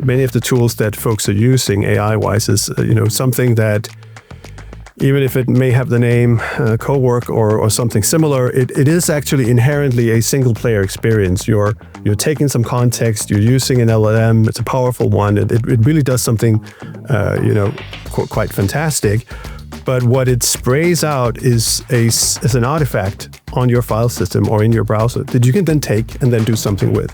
many of the tools that folks are using AI-wise is, something that, even if it may have the name Cowork or something similar, it is actually inherently a single-player experience. You're taking some context, you're using an LLM, it's a powerful one, it really does something, quite fantastic. But what it sprays out is an artifact on your file system or in your browser that you can then take and then do something with.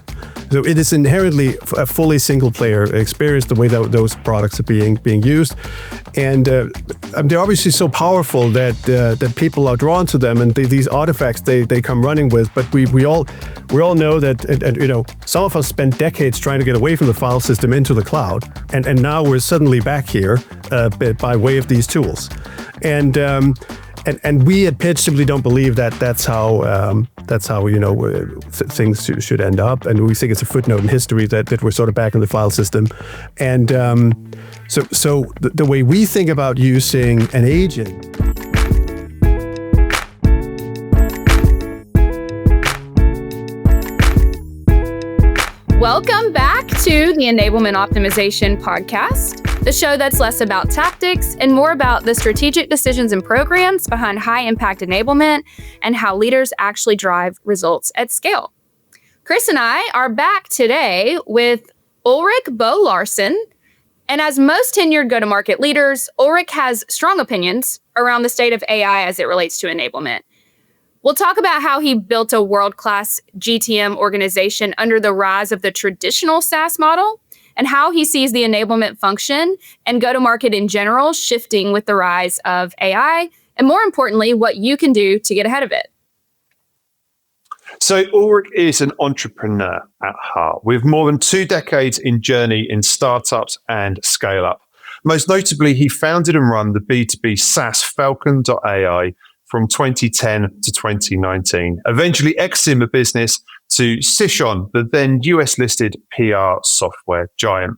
So it is inherently a fully single-player experience, the way that those products are being used. And they're obviously so powerful that people are drawn to them, and these artifacts they come running with. But we all know that, and some of us spent decades trying to get away from the file system into the cloud, and now we're suddenly back here by way of these tools. And we at Pitch simply don't believe that that's how things should end up, and we think it's a footnote in history that we're sort of back in the file system. And so the way we think about using an agent. Welcome back to the Enablement Optimization Podcast, the show that's less about tactics and more about the strategic decisions and programs behind high-impact enablement and how leaders actually drive results at scale. Chris and I are back today with Ulrik Bo Larsen. And as most tenured go-to-market leaders, Ulrik has strong opinions around the state of AI as it relates to enablement. We'll talk about how he built a world-class GTM organization under the rise of the traditional SaaS model, and how he sees the enablement function and go-to-market in general shifting with the rise of AI, and more importantly, what you can do to get ahead of it. So Ulrik is an entrepreneur at heart, with more than 2 decades in journey in startups and scale-up. Most notably, he founded and run the B2B SaaS Falcon.ai from 2010 to 2019, eventually exiting the business to Sishon, the then US-listed PR software giant.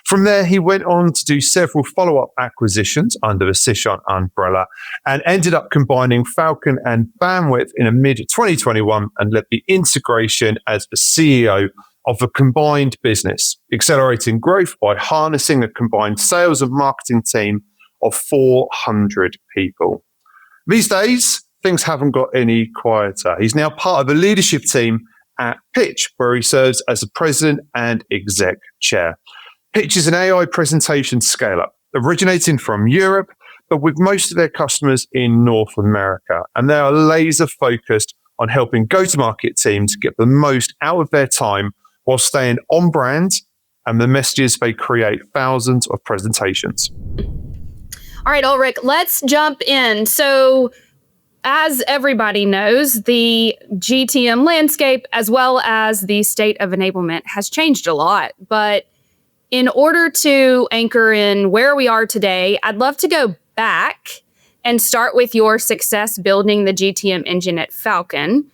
From there, he went on to do several follow-up acquisitions under the Sishon umbrella and ended up combining Falcon and Bandwidth in a mid-2021 and led the integration as the CEO of a combined business, accelerating growth by harnessing a combined sales and marketing team of 400 people. These days, things haven't got any quieter. He's now part of the leadership team at Pitch, where he serves as the president and exec chair. Pitch is an AI presentation scale-up originating from Europe, but with most of their customers in North America. And they are laser focused on helping go-to-market teams get the most out of their time while staying on brand and the messages they create thousands of presentations. All right, Ulrik, let's jump in. So as everybody knows, the GTM landscape as well as the state of enablement has changed a lot. But in order to anchor in where we are today, I'd love to go back and start with your success building the GTM engine at Falcon.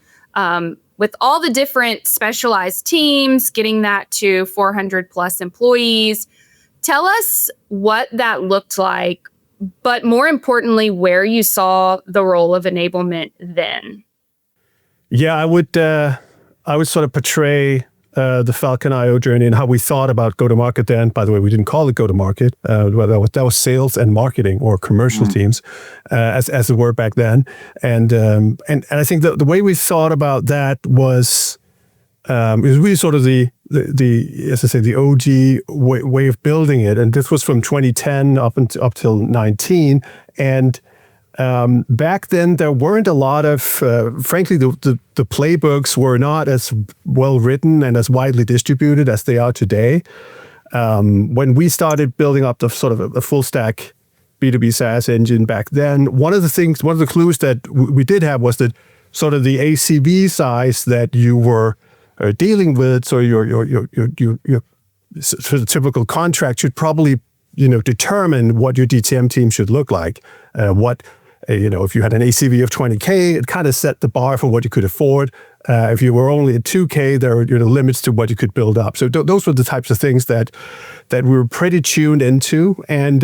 With all the different specialized teams, getting that to 400 plus employees. Tell us what that looked like, but more importantly, where you saw the role of enablement then. Yeah, I would sort of portray the Falcon IO journey and how we thought about go-to-market then. By the way, we didn't call it go-to-market. That was sales and marketing or commercial teams, as it were back then. And I think the way we thought about that was it was really sort of the as I say, the OG way of building it. And this was from 2010 up till 19. And back then, there weren't a lot of, frankly, the playbooks were not as well written and as widely distributed as they are today. When we started building up the sort of a full stack B2B SaaS engine back then, one of the clues that we did have was that sort of the ACV size that you were dealing with, so your sort of typical contract should probably, determine what your DTM team should look like. If you had an ACV of 20K, it kind of set the bar for what you could afford. If you were only at 2K, there were limits to what you could build up. So those were the types of things that we were pretty tuned into. And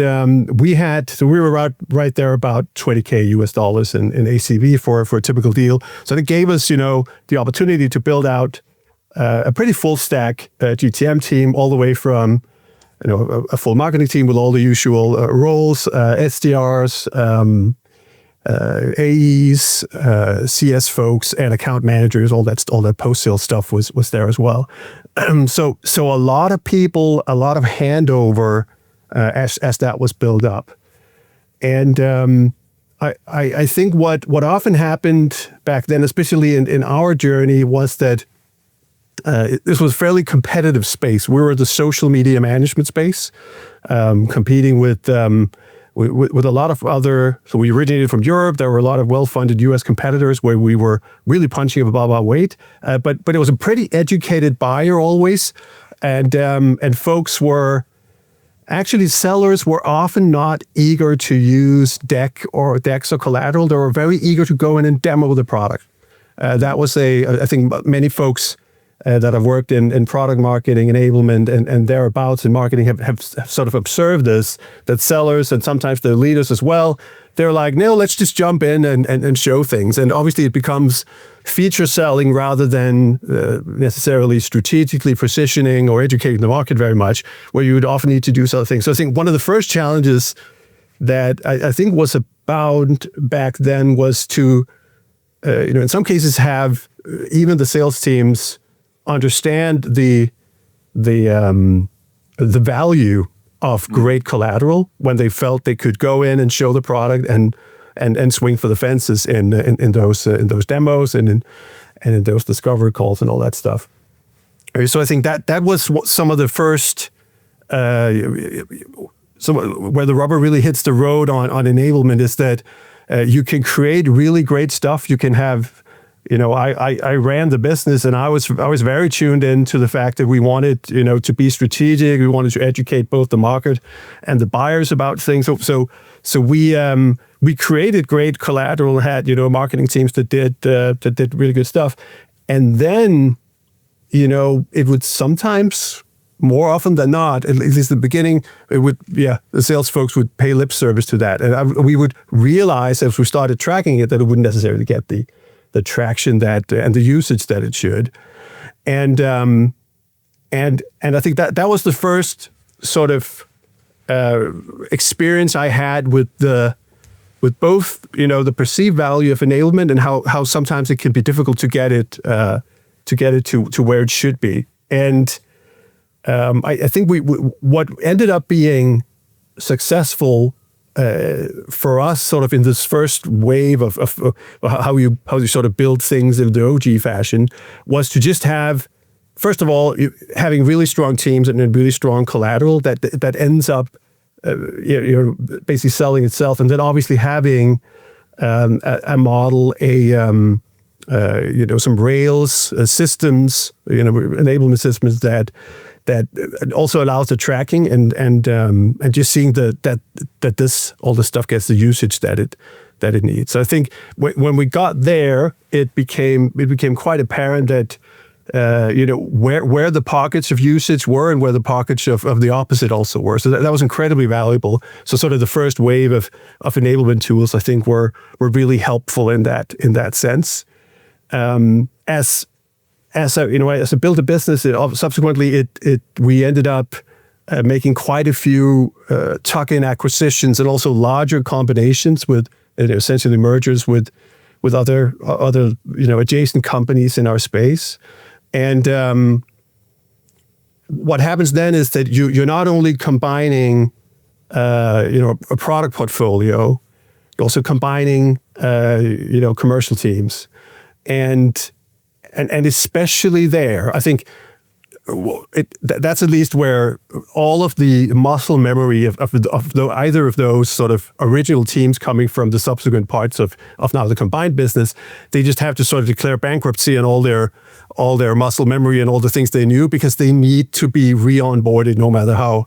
we were right there about 20K US dollars in ACV for a typical deal. So that gave us, the opportunity to build out a pretty full stack GTM team all the way from a full marketing team with all the usual roles, SDRs, AEs, CS folks, and account managers. All that post-sale stuff was there as well. So a lot of people, a lot of handover as that was built up. And I think what often happened back then, especially in our journey, was that this was a fairly competitive space. We were the social media management space, competing with a lot of other. So we originated from Europe. There were a lot of well-funded U.S. competitors where we were really punching above our weight. But it was a pretty educated buyer always, and folks were. Actually, sellers were often not eager to use decks or collateral. They were very eager to go in and demo the product. That was I think many folks that have worked in product marketing, enablement, and thereabouts in marketing have sort of observed this, that sellers and sometimes the leaders as well, they're like, no, let's just jump in and show things. And obviously it becomes feature selling rather than necessarily strategically positioning or educating the market very much, where you would often need to do some things. So I think one of the first challenges that I think was about back then was to, in some cases have even the sales teams understand the value of great collateral when they felt they could go in and show the product and swing for the fences in those demos and in those discovery calls and all that stuff. So I think that was some of the first where the rubber really hits the road on enablement, is that you can create really great stuff. You can have, I ran the business, and I was very tuned in to the fact that we wanted, to be strategic. We wanted to educate both the market and the buyers about things. So we created great collateral, had marketing teams that did really good stuff, and then it would sometimes, more often than not, at least in the beginning, the sales folks would pay lip service to that, and we would realize as we started tracking it that it wouldn't necessarily get the traction that and the usage that it should, and I think that was the first sort of experience I had with both the perceived value of enablement and how sometimes it can be difficult to get it to where it should be. And I think what ended up being successful for us, sort of in this first wave of how you sort of build things in the OG fashion, was to just have, first of all, having really strong teams and really strong collateral that ends up you're basically selling itself, and then obviously having a model, some rails, systems, enablement systems that also allows the tracking and just seeing that all this stuff gets the usage that it needs. So I think when we got there, it became quite apparent that where the pockets of usage were and where the pockets of the opposite also were. So that was incredibly valuable. So sort of the first wave of enablement tools, I think, were really helpful in that sense. As I built a business, subsequently we ended up making quite a few tuck-in acquisitions and also larger combinations with essentially mergers with other adjacent companies in our space. And what happens then is that you're not only combining a product portfolio, you're also combining commercial teams, and especially there, I think that's at least where all of the muscle memory of either of those sort of original teams coming from the subsequent parts of now the combined business, they just have to sort of declare bankruptcy and all their muscle memory and all the things they knew, because they need to be re-onboarded no matter how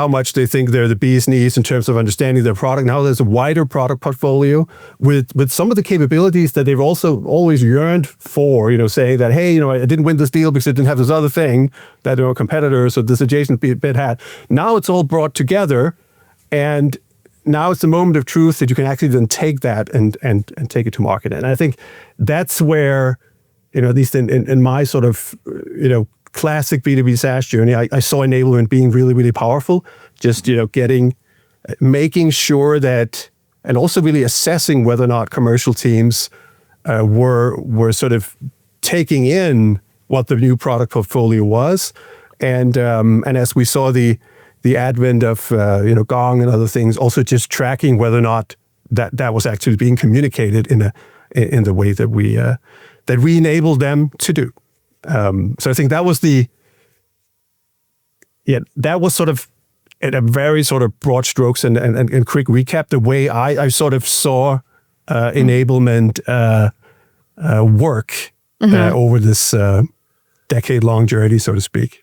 much they think they're the bee's knees in terms of understanding their product. Now there's a wider product portfolio with some of the capabilities that they've also always yearned for, saying that, hey, I didn't win this deal because it didn't have this other thing that competitors or this adjacent bit had. Now it's all brought together, and now it's the moment of truth that you can actually then take that and take it to market. And I think that's where, at least in my sort of, classic B2B SaaS journey, I saw enablement being really, really powerful. Just, making sure that, and also really assessing whether or not commercial teams were sort of taking in what the new product portfolio was. And as we saw the advent of Gong and other things, also just tracking whether or not that was actually being communicated in the way that we enabled them to do. So I think that was that was sort of at a very sort of broad strokes and quick recap, the way I sort of saw enablement work over this decade-long journey, so to speak.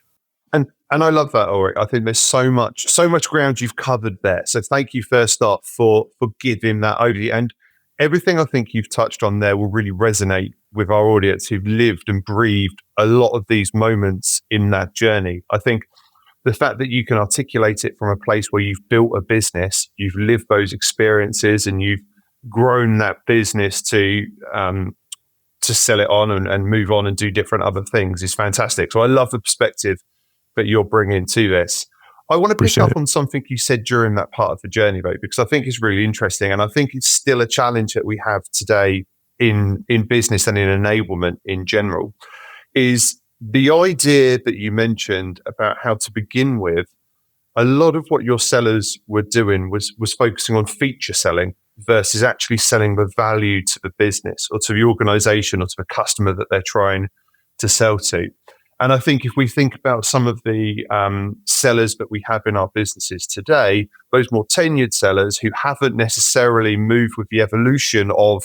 And I love that, Ulrik. I think there's so much ground you've covered there. So thank you first up for giving that overview. And everything I think you've touched on there will really resonate with our audience who've lived and breathed a lot of these moments in that journey. I think the fact that you can articulate it from a place where you've built a business, you've lived those experiences, and you've grown that business to sell it on and move on and do different other things is fantastic. So I love the perspective that you're bringing to this. I want to pick up on something you said during that part of the journey, though, because I think it's really interesting, and I think it's still a challenge that we have today in business and in enablement in general, is the idea that you mentioned about how to begin with. A lot of what your sellers were doing was focusing on feature selling versus actually selling the value to the business or to the organization or to the customer that they're trying to sell to. And I think if we think about some of the sellers that we have in our businesses today, those more tenured sellers who haven't necessarily moved with the evolution of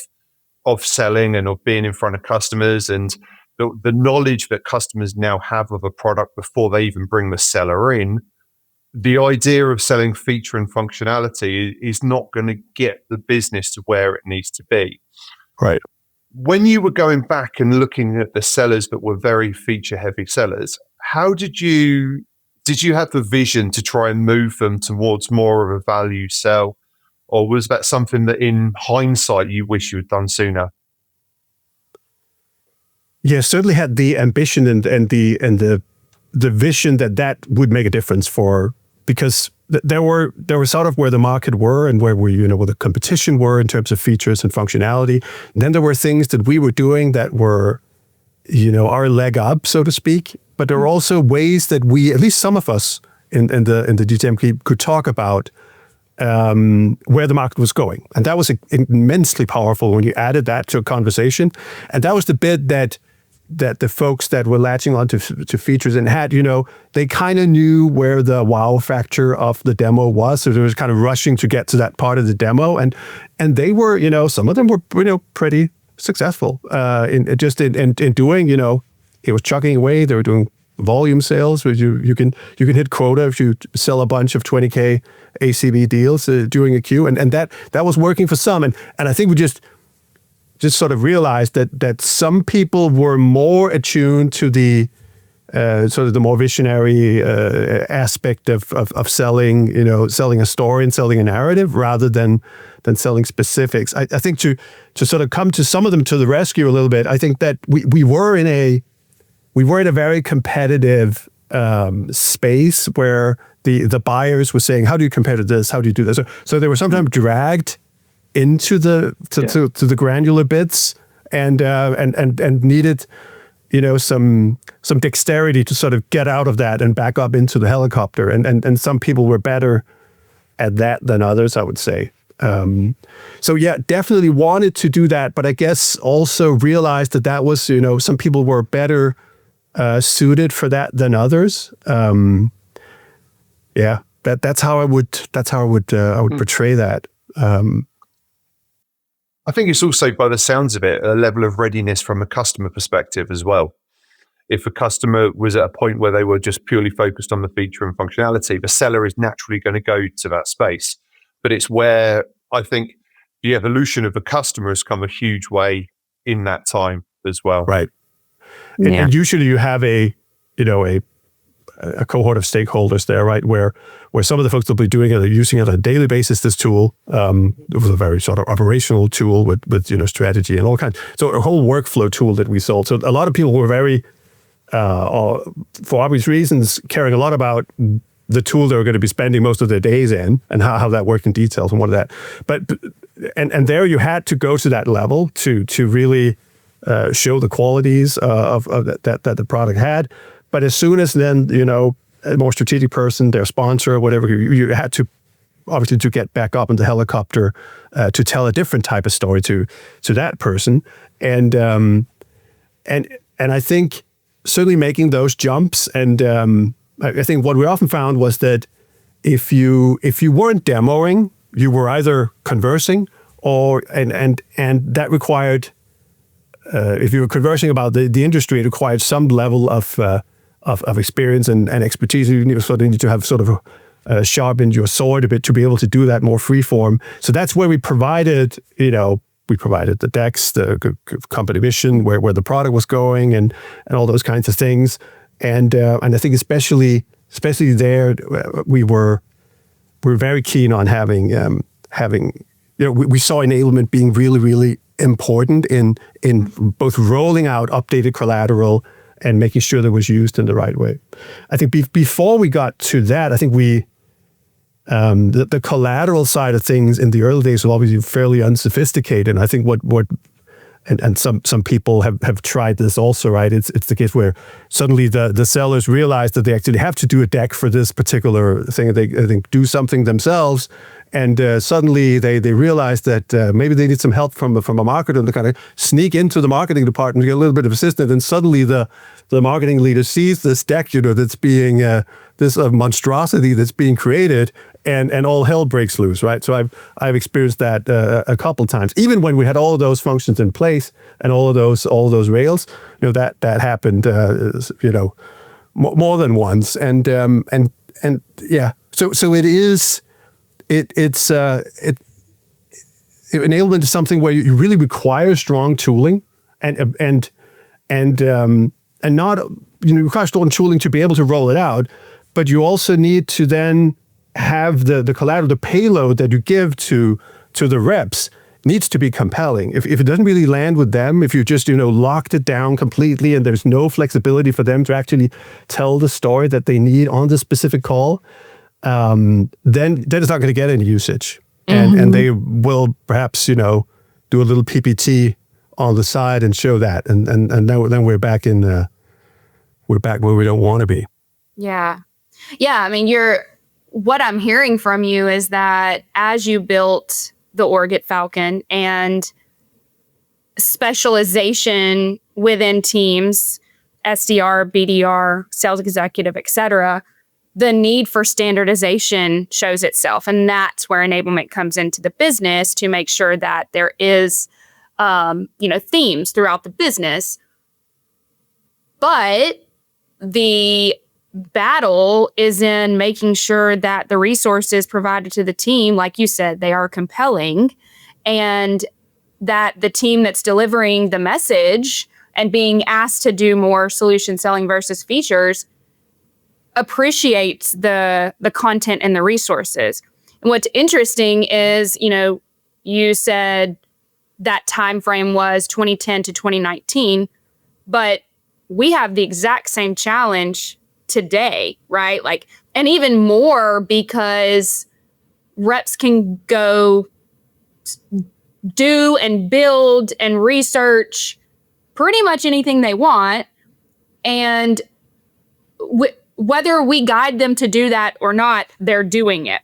selling and of being in front of customers and the knowledge that customers now have of a product before they even bring the seller in, the idea of selling feature and functionality is not going to get the business to where it needs to be. Right. When you were going back and looking at the sellers that were very feature heavy sellers, how did you have the vision to try and move them towards more of a value sell? Or was that something that in hindsight you wish you had done sooner? Yeah, certainly had the ambition and the vision that would make a difference because there were sort of where the market were and where where the competition were in terms of features and functionality. And then there were things that we were doing that were, our leg up, so to speak. But there were also ways that we, at least some of us in the GTM could talk about where the market was going. And that was immensely powerful when you added that to a conversation. And that was the bit that the folks that were latching on to features and had, they kind of knew where the wow factor of the demo was. So they was kind of rushing to get to that part of the demo. And they were, some of them were, pretty successful in doing, it was chugging away. They were doing volume sales, where you can hit quota if you sell a bunch of 20K ACV deals during a queue. And that was working for some. And I think we just sort of realized that some people were more attuned to the sort of the more visionary aspect of selling, selling a story and selling a narrative rather than selling specifics. I think to sort of come to some of them to the rescue a little bit, I think that we were in a very competitive space where the buyers were saying, how do you compare to this? How do you do this? So they were sometimes dragged into to the granular bits and needed some dexterity to sort of get out of that and back up into the helicopter, and some people were better at that than others, I would say. So yeah, definitely wanted to do that, but I guess also realized that was some people were better suited for that than others. That's how I would portray that. I think it's also, by the sounds of it, a level of readiness from a customer perspective as well. If a customer was at a point where they were just purely focused on the feature and functionality, the seller is naturally going to go to that space. But it's where I think the evolution of the customer has come a huge way in that time as well. Right. And usually you have a cohort of stakeholders there, right? Where some of the folks will be doing it, they're using it on a daily basis, this tool. It was a very sort of operational tool with strategy and all kinds. So a whole workflow tool that we sold. So a lot of people were very or for obvious reasons, caring a lot about the tool they were going to be spending most of their days in and how that worked in details and what of that. But there you had to go to that level to really show the qualities of that the product had. But as soon as then, a more strategic person, their sponsor, whatever, you had to obviously to get back up in the helicopter to tell a different type of story to that person. And I think certainly making those jumps, and I think what we often found was that if you weren't demoing, you were either conversing and that required if you were conversing about the industry, it required some level of experience and expertise. You need to have sort of sharpened your sword a bit to be able to do that more freeform. So that's where we provided, the decks, the company mission, where the product was going, and all those kinds of things. And I think especially there, we're very keen on having we saw enablement being really, really important in both rolling out updated collateral and making sure that it was used in the right way. I think before we got to that, I think the collateral side of things in the early days was obviously fairly unsophisticated. And I think what some people have tried this also, right? It's the case where suddenly the sellers realize that they actually have to do a deck for this particular thing. They think do something themselves, and suddenly they realize that maybe they need some help from a marketer to kind of sneak into the marketing department, get a little bit of assistance, and suddenly the marketing leader sees this deck, that's being this monstrosity that's being created, and all hell breaks loose, right? So I've experienced that a couple times, even when we had all of those functions in place and all of those rails. That happened, more than once, and yeah. So it is. It's enablement is something where you really require strong tooling and not you require strong tooling to be able to roll it out, but you also need to then have the collateral, the payload that you give to the reps needs to be compelling. If it doesn't really land with them, if you just locked it down completely and there's no flexibility for them to actually tell the story that they need on this specific call, then it's not going to get any usage, and they will perhaps do a little PPT on the side and show that, and then we're back where we don't want to be. Yeah. I mean, what I'm hearing from you is that as you built the org at Falcon and specialization within teams, SDR, BDR, sales executive, et cetera, the need for standardization shows itself. And that's where enablement comes into the business to make sure that there is, themes throughout the business. But the battle is in making sure that the resources provided to the team, like you said, they are compelling, and that the team that's delivering the message and being asked to do more solution selling versus features appreciates the content and the resources. And what's interesting is, you said that time frame was 2010 to 2019, but we have the exact same challenge today, right? And even more because reps can go do and build and research pretty much anything they want. And whether we guide them to do that or not, they're doing it.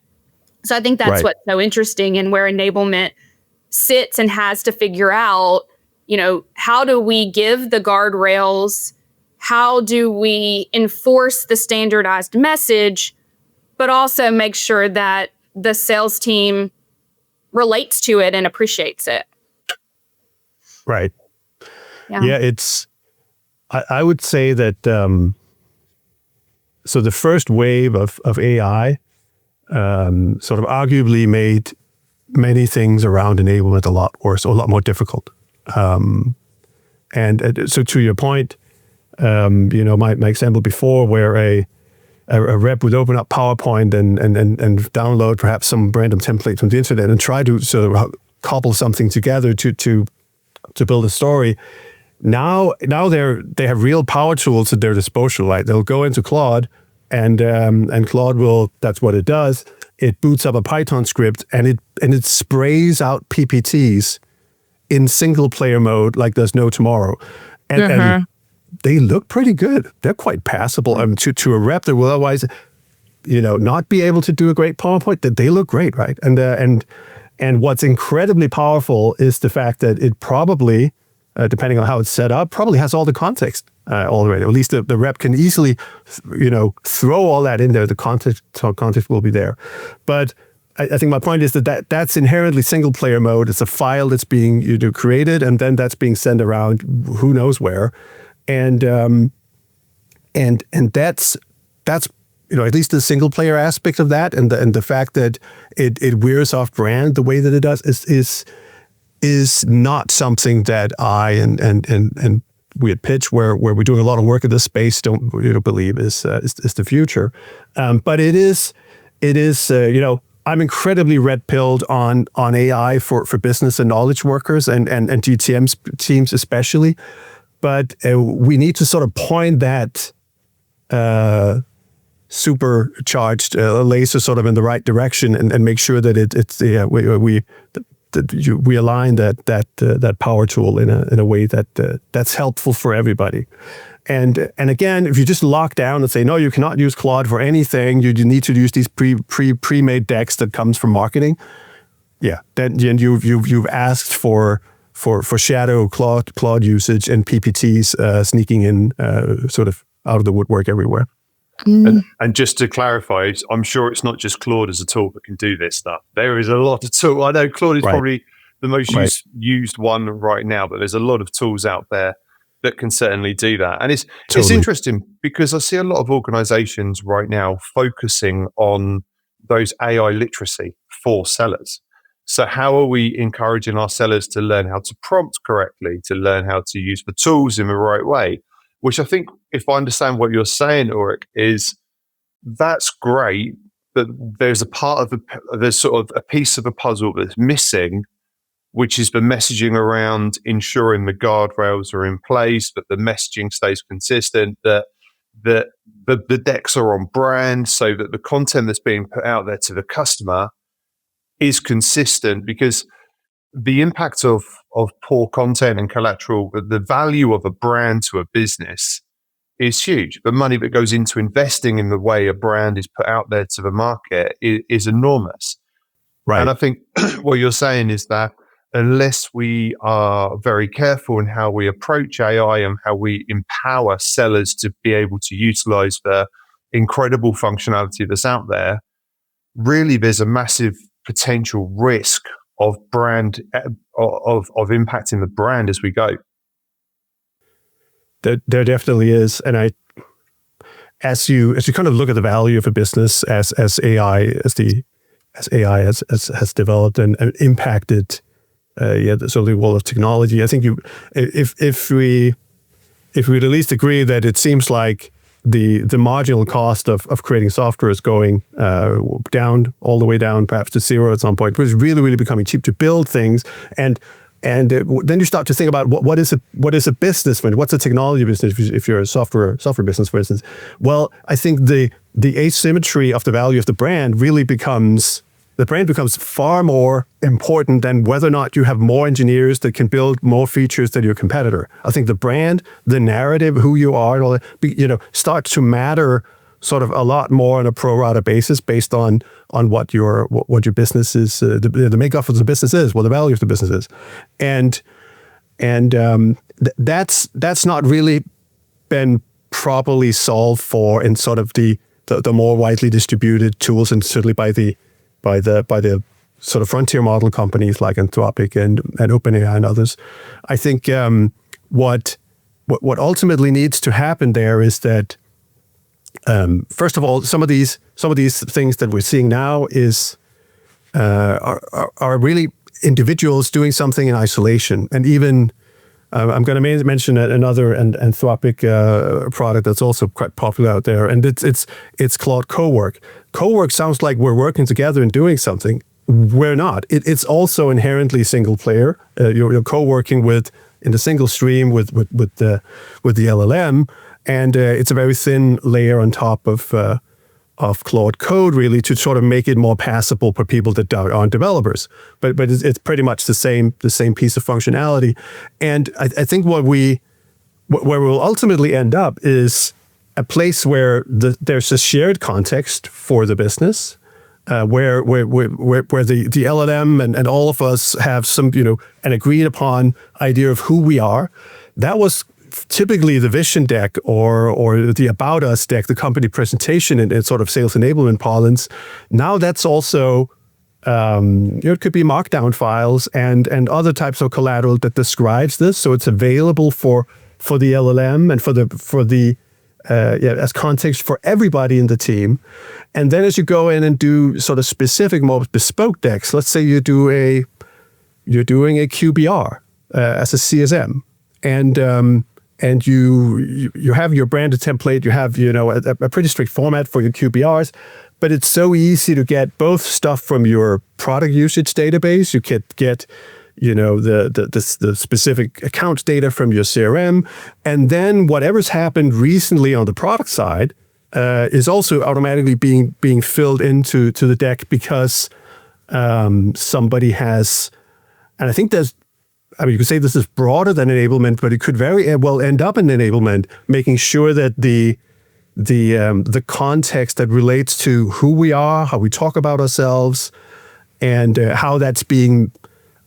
So I think that's what's so interesting, and where enablement sits and has to figure out, how do we give the guardrails? How do we enforce the standardized message, but also make sure that the sales team relates to it and appreciates it? Right. Yeah, I would say that, so the first wave of AI sort of arguably made many things around enablement a lot worse, or a lot more difficult. And so to your point, my example before, where a rep would open up PowerPoint and download perhaps some random template from the internet and try to sort of cobble something together to build a story. now they have real power tools at their disposal. Right, they'll go into Claude, and Claude will. That's what it does. It boots up a Python script, and it sprays out PPTs in single player mode like there's no tomorrow, and they look pretty good. They're quite passable. To a rep that will otherwise, not be able to do a great PowerPoint, that they look great, right? And what's incredibly powerful is the fact that it probably, depending on how it's set up, probably has all the context already. At least the rep can easily, throw all that in there. The context will be there. But I think my point is that's inherently single player mode. It's a file that's being created, and then that's being sent around who knows where, and that's at least the single player aspect of that, and the fact that it wears off brand the way that it does is not something that I and we at Pitch, where we're doing a lot of work in this space, don't believe is the future, but it is. I'm incredibly red-pilled on AI for business and knowledge workers and GTM teams especially, but we need to sort of point that supercharged laser sort of in the right direction and make sure that we align that power tool in a way that's helpful for everybody. And again, if you just lock down and say, no, you cannot use Claude for anything, you need to use these pre-made decks that comes from marketing. Yeah, then you've asked for shadow Claude usage and PPTs sneaking in sort of out of the woodwork everywhere. And just to clarify, I'm sure it's not just Claude as a tool that can do this stuff. There is a lot of tools. I know Claude is probably the most used one right now, but there's a lot of tools out there that can certainly do that. And it's interesting because I see a lot of organizations right now focusing on those AI literacy for sellers. So how are we encouraging our sellers to learn how to prompt correctly, to learn how to use the tools in the right way? Which I think, if I understand what you're saying, Ulrik, is that's great, but there's a part of there's sort of a piece of the puzzle that's missing, which is the messaging around ensuring the guardrails are in place, that the messaging stays consistent, that the decks are on brand, so that the content that's being put out there to the customer is consistent, because the impact of poor content and collateral, the value of a brand to a business is huge. The money that goes into investing in the way a brand is put out there to the market is enormous. Right. And I think what you're saying is that unless we are very careful in how we approach AI and how we empower sellers to be able to utilize the incredible functionality that's out there, really there's a massive potential risk of brand of impacting the brand as we go. There definitely is, and as you kind of look at the value of a business as AI has developed and impacted, the world of technology. I think if we would at least agree that it seems like the marginal cost of creating software is going down, all the way down, perhaps to zero at some point. But it's really, really becoming cheap to build things, and then you start to think about what is a business? What's a technology business? If you're a software business, for instance, well, I think the asymmetry of the value of the brand really becomes. The brand becomes far more important than whether or not you have more engineers that can build more features than your competitor. I think the brand, the narrative, who you are, all that, starts to matter sort of a lot more on a pro rata basis based on what your business is, the makeup of the business is, what the value of the business is, and that's not really been properly solved for in sort of the more widely distributed tools, and certainly by the sort of frontier model companies like Anthropic and OpenAI and others. I think what ultimately needs to happen there is that first of all, some of these things that we're seeing now are really individuals doing something in isolation, and even I'm going to mention another Anthropic product that's also quite popular out there, and it's Claude Cowork. Cowork sounds like we're working together and doing something. We're not. It's also inherently single player. You're co-working with in the single stream with the LLM, and it's a very thin layer on top of Claude Code, really, to sort of make it more passable for people that aren't developers. But it's pretty much the same piece of functionality. And I think where we'll ultimately end up is a place where there's a shared context for the business, where the LLM and all of us have some, an agreed upon idea of who we are. That was typically the vision deck or the about us deck, the company presentation in sort of sales enablement parlance. Now that's also, it could be markdown files and other types of collateral that describes this. So it's available for the LLM and for the as context for everybody in the team. And then as you go in and do sort of specific, more bespoke decks, let's say you're doing a QBR as a CSM, and you have your branded template, you have a pretty strict format for your QBRs, but it's so easy to get both stuff from your product usage database. You could get the specific account data from your CRM, and then whatever's happened recently on the product side is also automatically being filled into the deck because somebody has, and I think you could say this is broader than enablement, but it could very well end up in enablement, making sure that the context that relates to who we are, how we talk about ourselves, and how that's being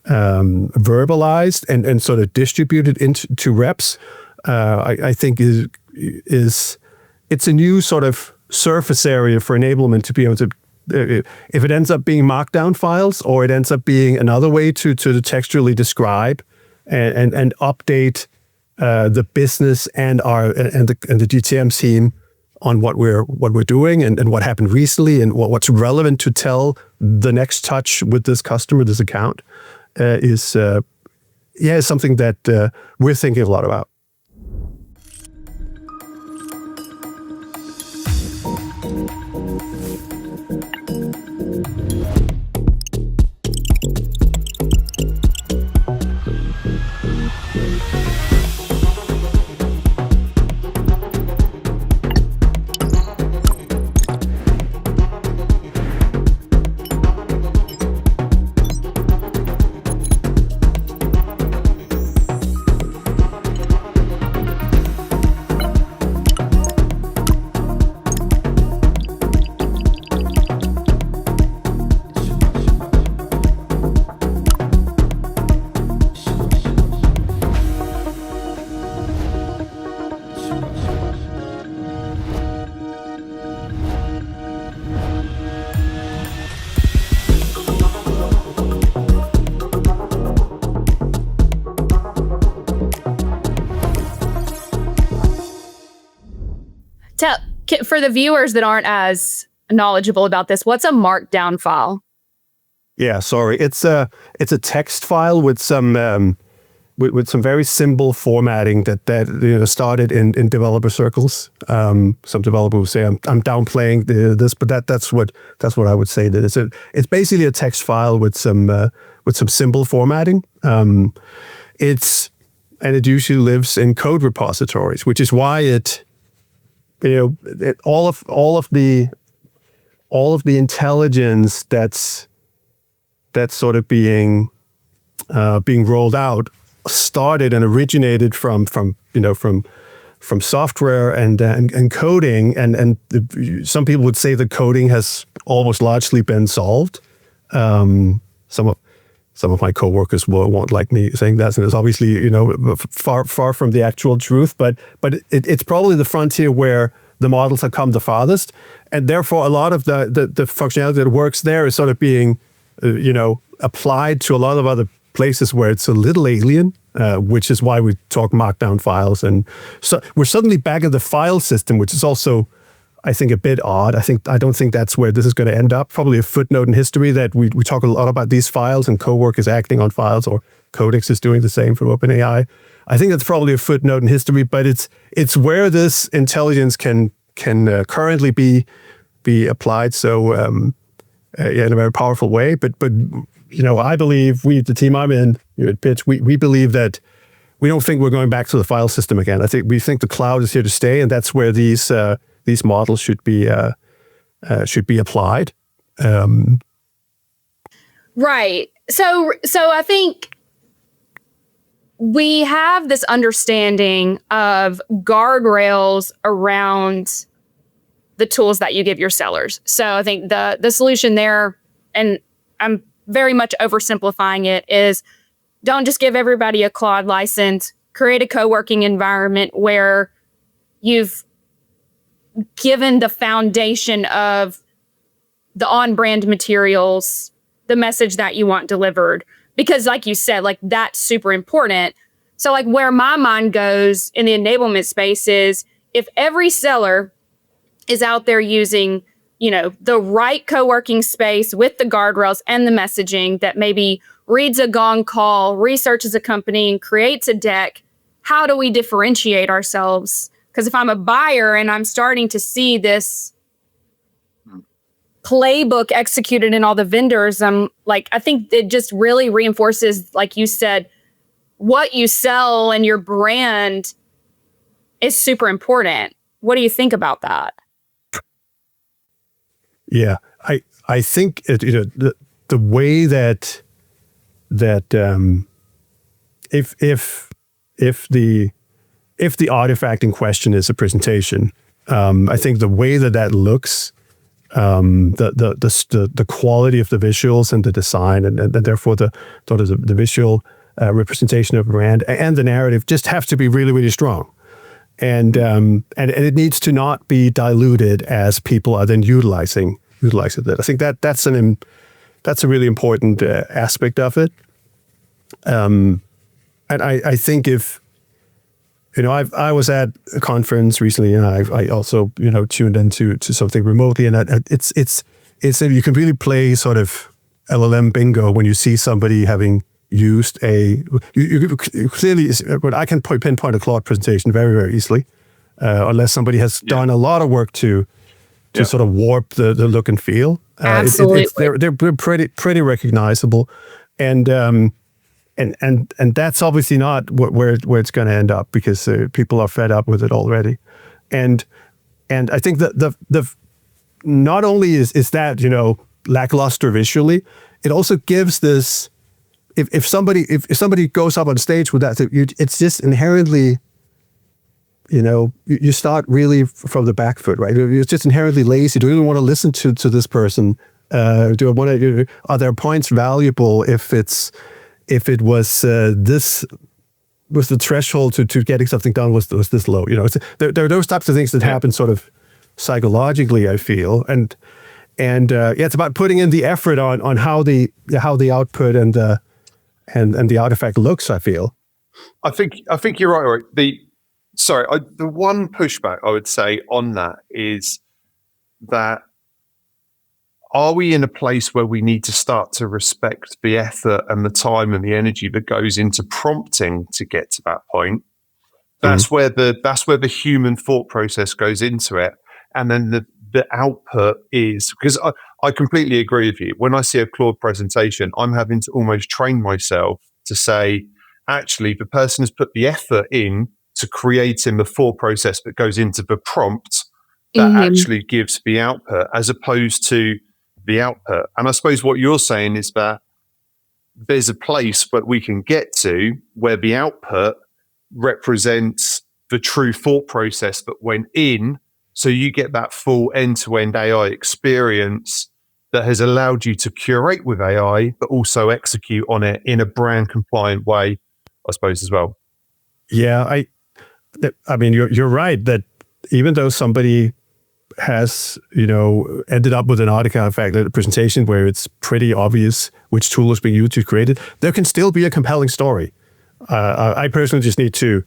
verbalized and sort of distributed into reps, I think is it's a new sort of surface area for enablement to be able to, if it ends up being markdown files or it ends up being another way to textually describe and update the business and the GTM team on what we're doing and what happened recently and what's relevant to tell the next touch with this customer, this account, is something that we're thinking a lot about. For the viewers that aren't as knowledgeable about this, what's a markdown file? Yeah, sorry. It's a text file with some very simple formatting that started in developer circles. Some developer will say I'm downplaying this, but that's what I would say. That it's basically a text file with some simple formatting. It usually lives in code repositories, which is why all of the intelligence that's sort of being rolled out started and originated from software and coding, and some people would say the coding has almost largely been solved. Some of my coworkers won't like me saying that, and it's obviously far from the actual truth. But it's probably the frontier where the models have come the farthest, and therefore a lot of the functionality that works there is sort of being applied to a lot of other places where it's a little alien, which is why we talk markdown files, and so we're suddenly back at the file system, which is also, I think, a bit odd. I don't think that's where this is going to end up. Probably a footnote in history that we talk a lot about these files and Cowork is acting on files, or Codex is doing the same from OpenAI. I think that's probably a footnote in history, but it's where this intelligence can currently be applied. So in a very powerful way. But I believe the team I'm in here at Pitch, we believe that we don't think we're going back to the file system again. We think the cloud is here to stay, and that's where these models should be applied. Right. So I think we have this understanding of guardrails around the tools that you give your sellers. So I think the solution there, and I'm very much oversimplifying it, is don't just give everybody a Claude license. Create a co-working environment where you've given the foundation of the on-brand materials, the message that you want delivered. Because like you said, like that's super important. So like where my mind goes in the enablement space is if every seller is out there using, the right co-working space with the guardrails and the messaging that maybe reads a gong call, researches a company, and creates a deck, how do we differentiate ourselves? Because if I'm a buyer and I'm starting to see this playbook executed in all the vendors, I think it just really reinforces, like you said, what you sell and your brand is super important. What do you think about that? Yeah, I think the way that if the artifact in question is a presentation, I think the way that looks, the quality of the visuals and the design, and therefore the visual representation of a brand and the narrative just have to be really, really strong. And it needs to not be diluted as people are then utilizing it. I think that's a really important aspect of it. And I think if I was at a conference recently, and I also tuned into something remotely, and it's you can really play sort of LLM bingo when you see somebody having used you clearly, but I can pinpoint a Claude presentation very, very easily, unless somebody has done a lot of work to sort of warp the look and feel. Absolutely, they're pretty recognizable, and that's obviously not where it's going to end up, because people are fed up with it already, and I think that the not only is that lackluster visually, it also gives this. If somebody goes up on stage with that, it's just inherently, you start really from the back foot, right? It's just inherently lazy. Do you even want to listen to this person? Are their points valuable if it was this was the threshold to getting something done was this low? There are those types of things that happen sort of psychologically, I feel, and it's about putting in the effort on how the output and the artifact looks, I feel. I think you're right. The one pushback I would say on that is that, are we in a place where we need to start to respect the effort and the time and the energy that goes into prompting to get to that point? That's where the human thought process goes into it, and then the output is, because I completely agree with you. When I see a Claude presentation, I'm having to almost train myself to say, actually, the person has put the effort in to creating the thought process that goes into the prompt that actually gives the output, as opposed to the output. And I suppose what you're saying is that there's a place that we can get to where the output represents the true thought process that went in, so you get that full end-to-end AI experience that has allowed you to curate with AI, but also execute on it in a brand compliant way, I suppose, as well. Yeah, I mean, you're right that even though somebody has, ended up with an artifact, a presentation where it's pretty obvious which tool is being used to create it, there can still be a compelling story. I personally just need to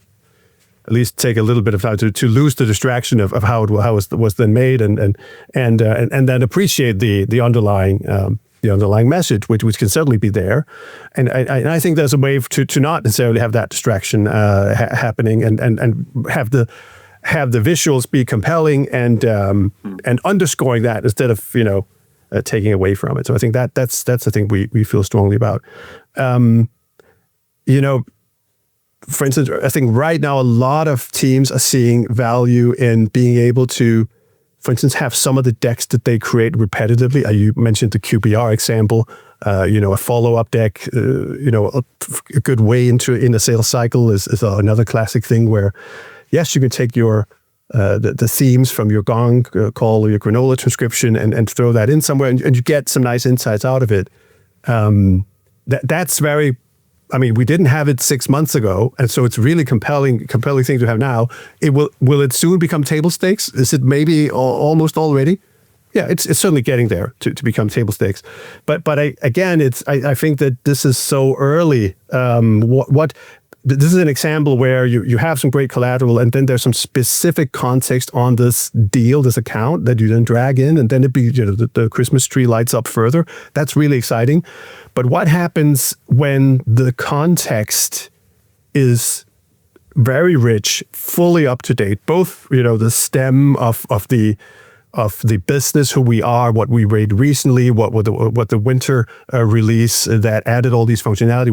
at least take a little bit of time to lose the distraction of how it was then made, and then appreciate the underlying message, which can certainly be there. And I think there's a way to not necessarily have that distraction happening, and have the visuals be compelling and underscoring that instead of taking away from it. So I think that's the thing we feel strongly about. for instance, I think right now a lot of teams are seeing value in being able to, for instance, have some of the decks that they create repetitively. You mentioned the QBR example. A follow-up deck. A good way in a sales cycle is another classic thing where, yes, you can take your the themes from your Gong call or your granola transcription and throw that in somewhere, and you get some nice insights out of it. That's very. I mean, we didn't have it 6 months ago, and so it's really compelling thing to have now. Will it soon become table stakes? Is it maybe almost already? Yeah, it's certainly getting there to become table stakes. But I think that this is so early. This is an example where you have some great collateral, and then there's some specific context on this deal, this account that you then drag in, and then the Christmas tree lights up further. That's really exciting. But what happens when the context is very rich, fully up to date, both the stem of the business, who we are, what we made recently, what the winter release that added all these functionality,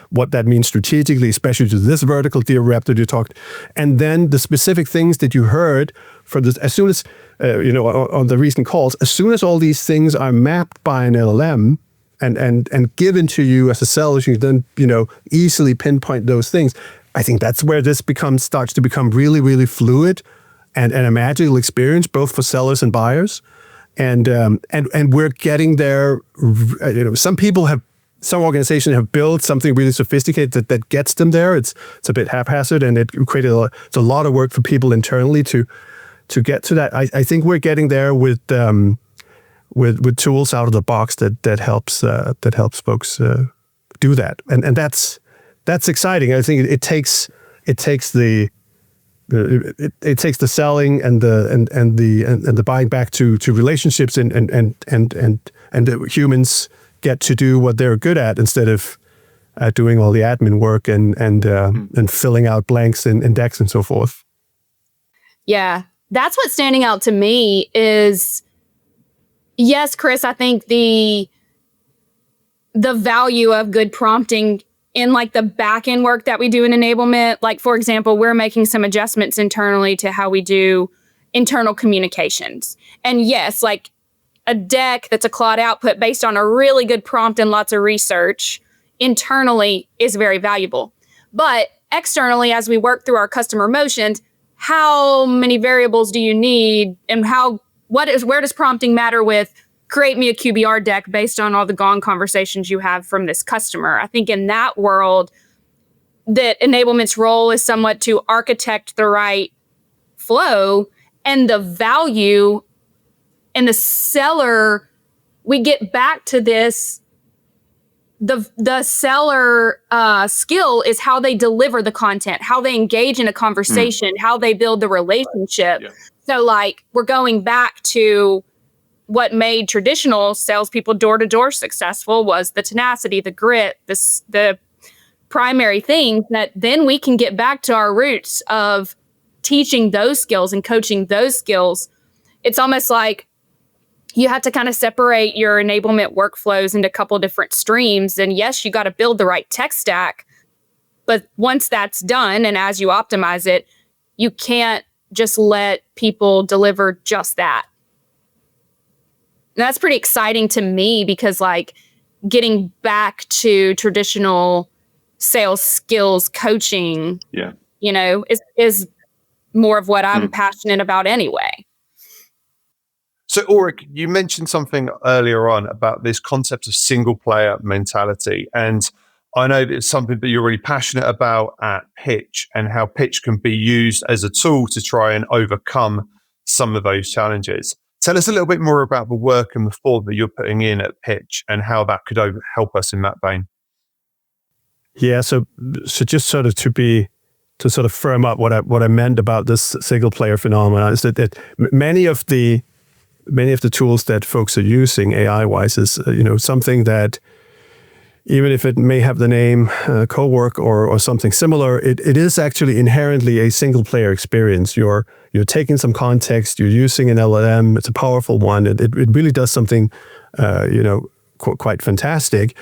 what that means strategically, especially to this vertical deal rep that you talked, and then the specific things that you heard from this. As soon as on the recent calls, as soon as all these things are mapped by an LLM and given to you as a seller, you then easily pinpoint those things. I think that's where this starts to become really, really fluid. And a magical experience both for sellers and buyers, and we're getting there. Some organizations have built something really sophisticated that gets them there. It's a bit haphazard, and it's a lot of work for people internally to get to that. I think we're getting there with tools out of the box that helps folks do that, and that's exciting. I think it takes the selling and the buying back to relationships and the humans get to do what they're good at instead of doing all the admin work and filling out blanks in decks and so forth. Yeah, that's what's standing out to me is, yes, Chris, I think the value of good prompting in like the back end work that we do in enablement. Like, for example, we're making some adjustments internally to how we do internal communications. And yes, like a deck that's a Claude output based on a really good prompt and lots of research internally is very valuable. But externally, as we work through our customer motions, how many variables do you need, and where does prompting matter with create me a QBR deck based on all the Gong conversations you have from this customer? I think in that world, that enablement's role is somewhat to architect the right flow, and the value and the seller, we get back to this. The seller skill is how they deliver the content, how they engage in a conversation, how they build the relationship. Yeah. So like we're going back to what made traditional salespeople door-to-door successful was the tenacity, the grit, the primary things that then we can get back to our roots of teaching those skills and coaching those skills. It's almost like you have to kind of separate your enablement workflows into a couple different streams. And yes, you got to build the right tech stack. But once that's done, and as you optimize it, you can't just let people deliver just that. And that's pretty exciting to me because like getting back to traditional sales skills coaching, is more of what I'm passionate about anyway. So Ulrik, you mentioned something earlier on about this concept of single player mentality. And I know it's something that you're really passionate about at Pitch, and how Pitch can be used as a tool to try and overcome some of those challenges. Tell us a little bit more about the work and the thought that you're putting in at Pitch and how that could help us in that vein. Yeah, so just sort of to sort of firm up what I meant about this single player phenomenon is that many of the tools that folks are using AI-wise is something that, even if it may have the name co-work or something similar, it is actually inherently a single player experience. You're taking some context, you're using an LLM, it's a powerful one, it really does something quite fantastic.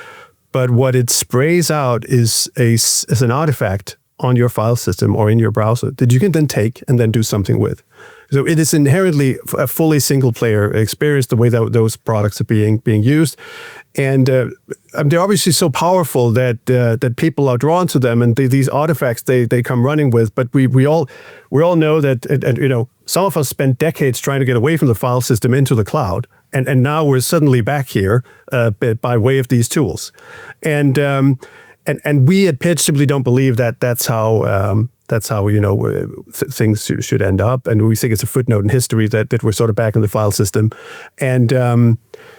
But what it sprays out is an artifact on your file system or in your browser that you can then take and then do something with. So it is inherently a fully single-player experience, the way that those products are being used. And they're obviously so powerful that people are drawn to them, and these artifacts they come running with. But we all know that, and some of us spent decades trying to get away from the file system into the cloud, and now we're suddenly back here by way of these tools. And we at Pitch simply don't believe that that's how things should end up. And we think it's a footnote in history that we're sort of back in the file system. And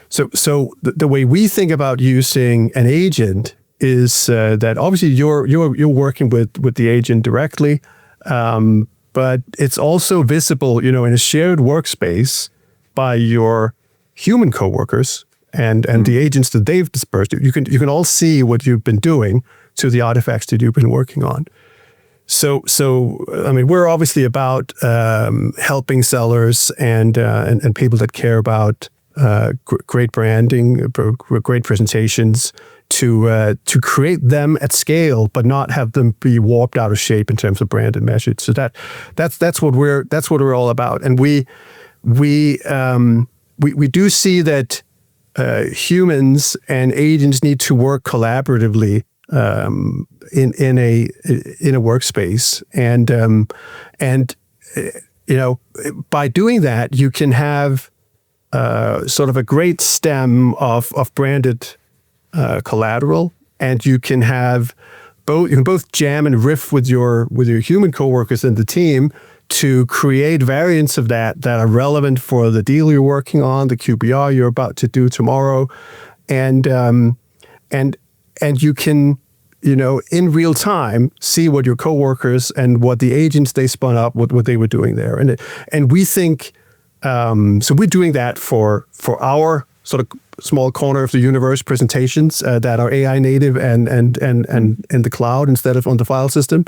so the way we think about using an agent is that obviously you're working with the agent directly, but it's also visible, in a shared workspace by your human coworkers and the agents that they've dispersed. You can all see what you've been doing to the artifacts that you've been working on. So I mean, we're obviously about helping sellers and people that care about great branding, great presentations, to create them at scale, but not have them be warped out of shape in terms of brand and message. So that's what we're all about. And we do see that humans and agents need to work collaboratively in a workspace, and by doing that, you can have sort of a great stem of branded collateral, and you can both jam and riff with your human coworkers in the team to create variants of that are relevant for the deal you're working on, the QBR you're about to do tomorrow, and you can, in real time, see what your coworkers and what the agents they spun up, what they were doing there, and we think so. We're doing that for our sort of small corner of the universe presentations that are AI native and in the cloud instead of on the file system,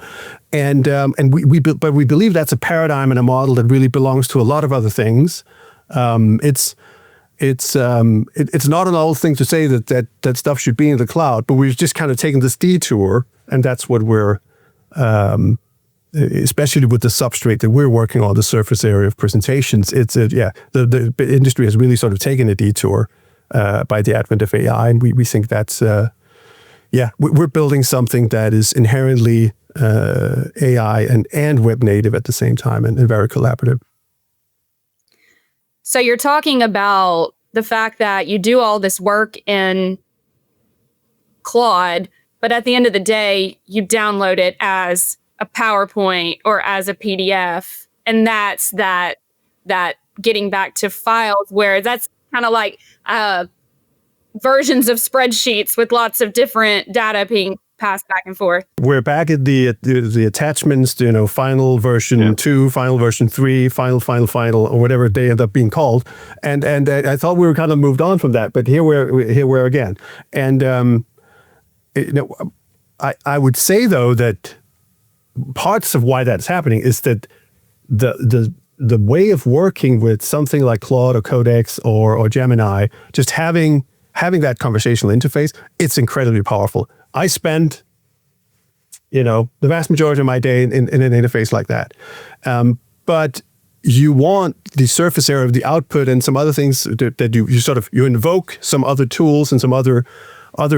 but we believe that's a paradigm and a model that really belongs to a lot of other things. It's not an old thing to say that stuff should be in the cloud, but we've just kind of taken this detour, and that's what we're, especially with the substrate that we're working on, the surface area of presentations. The industry has really sort of taken a detour by the advent of AI, and we think that's we're building something that is inherently AI and web native at the same time, and very collaborative. So you're talking about the fact that you do all this work in Claude, but at the end of the day, you download it as a PowerPoint or as a PDF. And that's that getting back to files, where that's kind of like versions of spreadsheets with lots of different data being passed back and forth. We're back at the attachments, final version 2, final version 3, final, or whatever they end up being called. And I thought we were kind of moved on from that, but here we're again. And I would say though that parts of why that's happening is that the way of working with something like Claude or Codex or Gemini, just having that conversational interface, it's incredibly powerful. I spend, the vast majority of my day in an interface like that. But you want the surface area of the output and some other things that you invoke some other tools and some other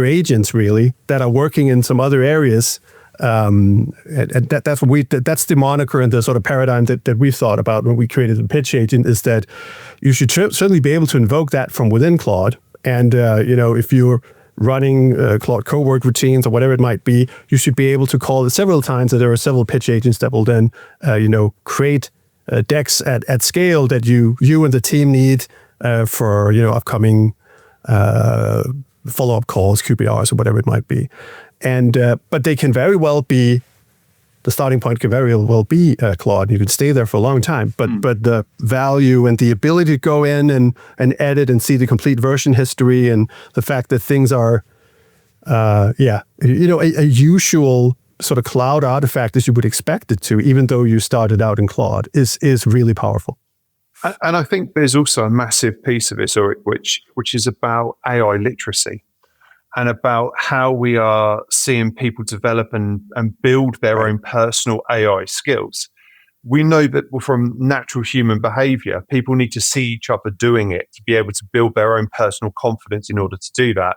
agents really that are working in some other areas. And that's the moniker and the sort of paradigm that we've thought about when we created the Pitch agent, is that you should certainly be able to invoke that from within Claude. And, if you're running Claude co-work routines or whatever it might be, you should be able to call it several times, and there are several Pitch agents that will then, create decks at scale that you and the team need for, upcoming follow-up calls, QBRs, or whatever it might be. And but they can very well be, the starting point can very well be Claude. You can stay there for a long time, but the value and the ability to go in and edit and see the complete version history, and the fact that things are, a usual sort of cloud artifact as you would expect it to, even though you started out in Claude, is really powerful. And I think there's also a massive piece of it, which is about AI literacy. and about how we are seeing people develop and build their own personal AI skills. We know that from natural human behavior, people need to see each other doing it to be able to build their own personal confidence in order to do that.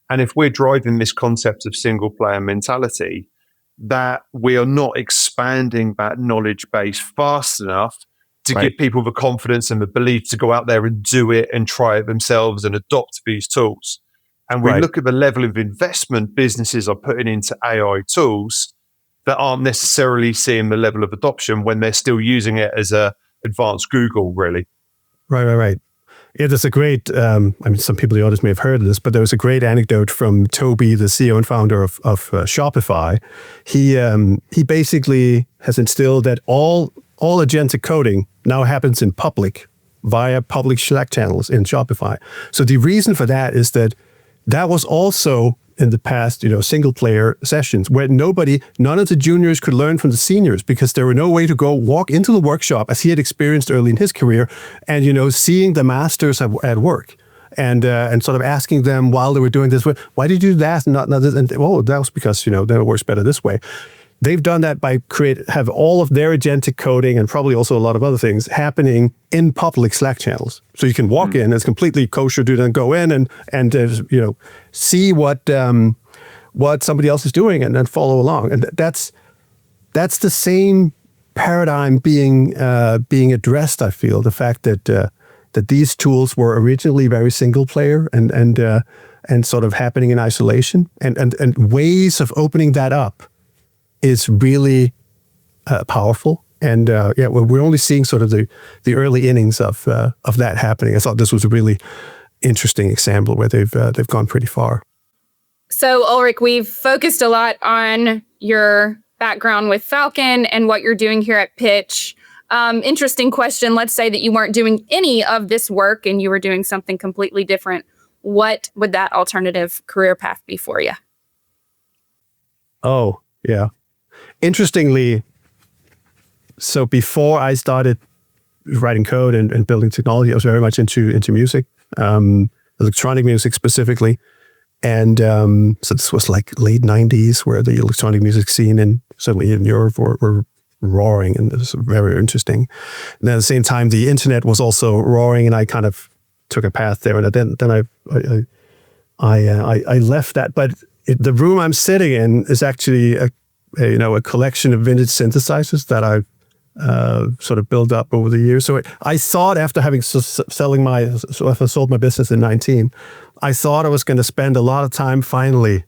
And if we're driving this concept of single player mentality, that we are not expanding that knowledge base fast enough to give people the confidence and the belief to go out there and do it and try it themselves and adopt these tools. And we look at the level of investment businesses are putting into AI tools that aren't necessarily seeing the level of adoption when they're still using it as a advanced Google, really. Right. Yeah, there's a great, some people in the audience may have heard of this, but there was a great anecdote from Toby, the CEO and founder of Shopify. He basically has instilled that all agentic coding now happens in public via public Slack channels in Shopify. So the reason for that is that was also in the past, single player sessions where none of the juniors could learn from the seniors because there were no way to go walk into the workshop as he had experienced early in his career and, seeing the masters at work and sort of asking them while they were doing this, why did you do that and not this? And well, that was because, that it works better this way. They've done that by have all of their agentic coding and probably also a lot of other things happening in public Slack channels. So you can walk in, it's completely kosher to then go in and see what somebody else is doing and then follow along. And that's the same paradigm being addressed. I feel the fact that these tools were originally very single player and sort of happening in isolation and ways of opening that up is really powerful, and we're only seeing sort of the early innings of that happening. I thought this was a really interesting example where they've gone pretty far. So Ulrik, we've focused a lot on your background with Falcon and what you're doing here at Pitch. Interesting question. Let's say that you weren't doing any of this work and you were doing something completely different. What would that alternative career path be for you? Oh, yeah. Interestingly, so before I started writing code and building technology, I was very much into music, electronic music specifically. And so this was like late 90s where the electronic music scene and certainly in Europe were roaring, and it was very interesting. And at the same time, the internet was also roaring, and I kind of took a path there. And then I left that. But the room I'm sitting in is actually a collection of vintage synthesizers that I've sort of built up over the years. So I thought after having sold my business in 19, I thought I was going to spend a lot of time finally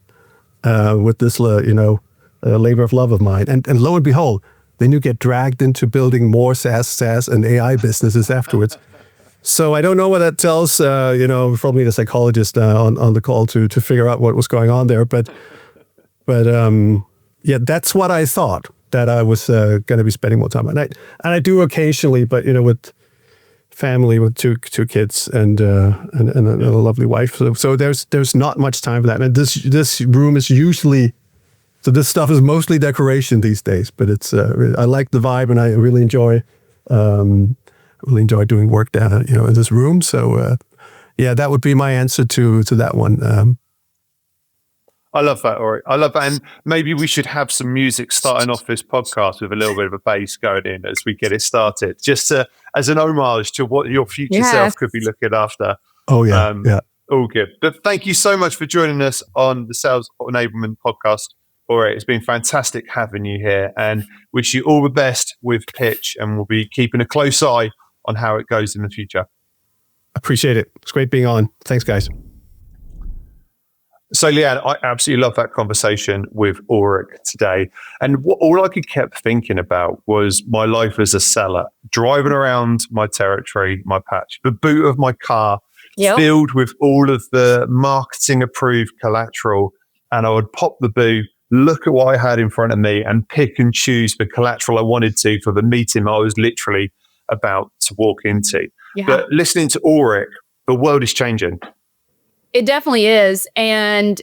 with this, labor of love of mine. And lo and behold, then you get dragged into building more SaaS and AI businesses afterwards. So I don't know what that tells, probably the psychologist on the call to figure out what was going on there. But yeah, that's what I thought, that I was going to be spending more time. And I do occasionally, but with family, with two kids and a lovely wife. So there's not much time for that. And this room is usually, so this stuff is mostly decoration these days. But it's I like the vibe, and I really enjoy doing work down in this room. So yeah, that would be my answer to that one. I love that, Ulrik. I love that. And maybe we should have some music starting off this podcast with a little bit of a bass going in as we get it started, just as an homage to what your future self could be looking after. Oh, yeah. Yeah. All good. But thank you so much for joining us on the Sales Enablement podcast, Ulrik. It's been fantastic having you here, and wish you all the best with Pitch, and we'll be keeping a close eye on how it goes in the future. Appreciate it. It's great being on. Thanks, guys. So, Leanne, I absolutely love that conversation with Ulrik today. And all I kept thinking about was my life as a seller, driving around my territory, my patch, the boot of my car, filled with all of the marketing approved collateral. And I would pop the boot, look at what I had in front of me, and pick and choose the collateral I wanted to for the meeting I was literally about to walk into. Yeah. But listening to Ulrik, the world is changing. It definitely is. And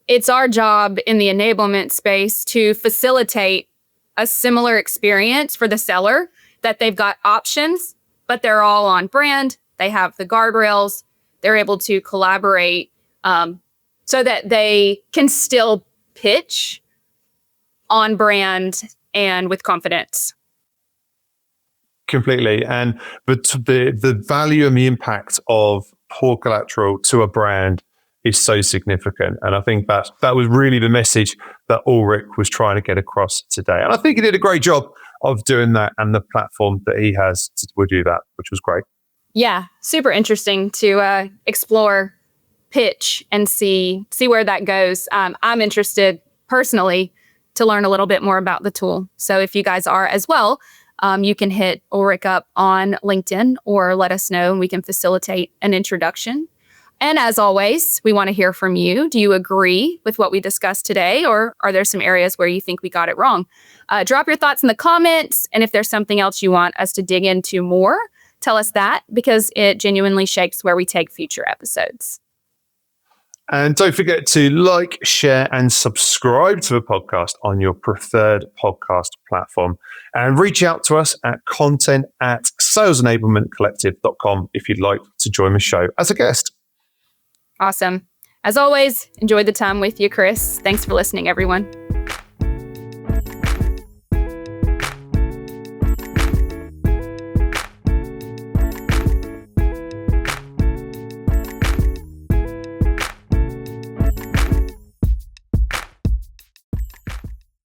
it's our job in the enablement space to facilitate a similar experience for the seller, that they've got options, but they're all on brand. They have the guardrails. They're able to collaborate so that they can still pitch on brand and with confidence. Completely. And the value and the impact of poor collateral to a brand is so significant. And I think that was really the message that Ulrik was trying to get across today. And I think he did a great job of doing that, and the platform that he has will do that, which was great. Yeah, super interesting to explore pitch and see where that goes. I'm interested personally to learn a little bit more about the tool. So if you guys are as well, you can hit Ulrik up on LinkedIn or let us know and we can facilitate an introduction. And as always, we want to hear from you. Do you agree with what we discussed today, or are there some areas where you think we got it wrong? Drop your thoughts in the comments. And if there's something else you want us to dig into more, tell us that, because it genuinely shapes where we take future episodes. And don't forget to like, share, and subscribe to the podcast on your preferred podcast platform. And reach out to us at content@salesenablementcollective.com if you'd like to join the show as a guest. Awesome. As always, enjoyed the time with you, Chris. Thanks for listening, everyone.